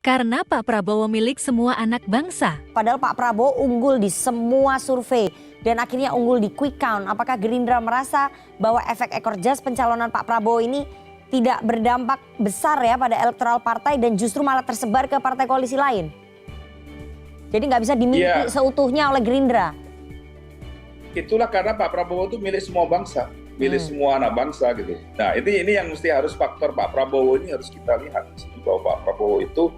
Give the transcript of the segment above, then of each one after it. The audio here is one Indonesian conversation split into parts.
Karena Pak Prabowo milik semua anak bangsa. Padahal Pak Prabowo unggul di semua survei dan akhirnya unggul di quick count. Apakah Gerindra merasa bahwa efek ekor jas pencalonan Pak Prabowo ini tidak berdampak besar ya pada elektoral partai dan justru malah tersebar ke partai koalisi lain? Jadi nggak bisa dimiliki seutuhnya oleh Gerindra. Itulah karena Pak Prabowo itu milik semua bangsa, milik semua anak bangsa gitu. Nah ini yang mesti harus faktor Pak Prabowo ini harus kita lihat bahwa Pak Prabowo itu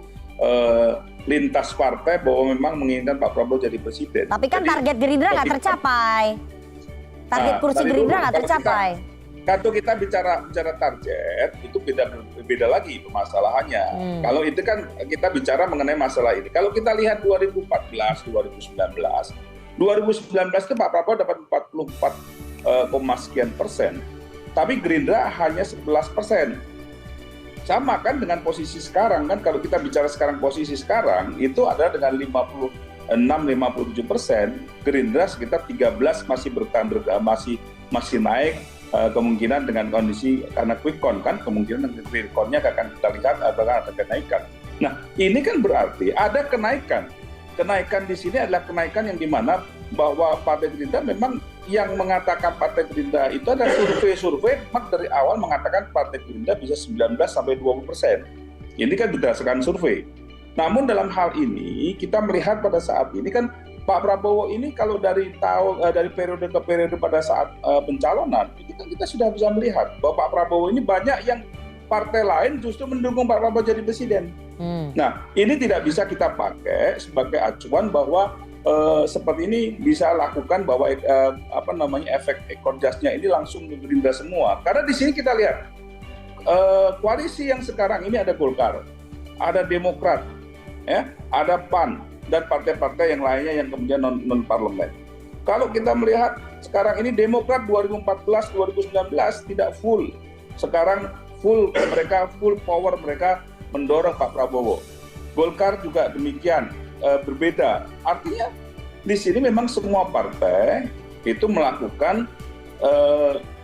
lintas partai bahwa memang menginginkan Pak Prabowo jadi presiden. Tapi kan target Gerindra nggak tercapai. Target kursi Gerindra nggak tercapai. Kalau kita bicara target itu beda lagi permasalahannya. Kalau itu kan kita bicara mengenai masalah ini. Kalau kita lihat 2014, 2019 itu Pak Prabowo dapat 44, sekian persen. Tapi Gerindra hanya 11%. Sama kan dengan posisi sekarang kan, kalau kita bicara sekarang posisi sekarang itu adalah dengan 56-57%, Gerindra sekitar 13 masih bertahan masih naik, kemungkinan dengan kondisi karena quick count kan, kemungkinan quick count-nya akan kita lihat adalah ada kenaikan. Nah ini kan berarti ada kenaikan di sini adalah kenaikan yang dimana bahwa Partai Gerindra memang yang mengatakan Partai Gerindra itu ada survei dari awal mengatakan Partai Gerindra bisa 19-20%. Ini kan berdasarkan survei. Namun dalam hal ini kita melihat pada saat ini kan Pak Prabowo ini kalau dari periode ke periode pada saat pencalonan itu kan kita sudah bisa melihat bahwa Pak Prabowo ini banyak yang partai lain justru mendukung Pak Prabowo jadi presiden. Nah ini tidak bisa kita pakai sebagai acuan bahwa seperti ini bisa lakukan bahwa efek ekor jasnya ini langsung ke Gerindra semua. Karena di sini kita lihat koalisi yang sekarang ini ada Golkar, ada Demokrat, ya, ada PAN dan partai-partai yang lainnya yang kemudian non parlemen. Kalau kita melihat sekarang ini Demokrat 2014-2019 tidak full, sekarang full power mereka mendorong Pak Prabowo. Golkar juga demikian. Berbeda. Artinya di sini memang semua partai itu melakukan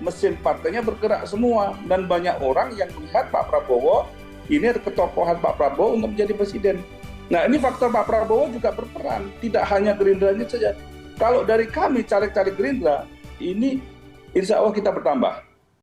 mesin partainya bergerak semua dan banyak orang yang melihat Pak Prabowo ini ada ketokohan Pak Prabowo untuk menjadi presiden. Nah ini faktor Pak Prabowo juga berperan, tidak hanya Gerindranya saja. Kalau dari kami caleg-caleg Gerindra ini insya Allah kita bertambah.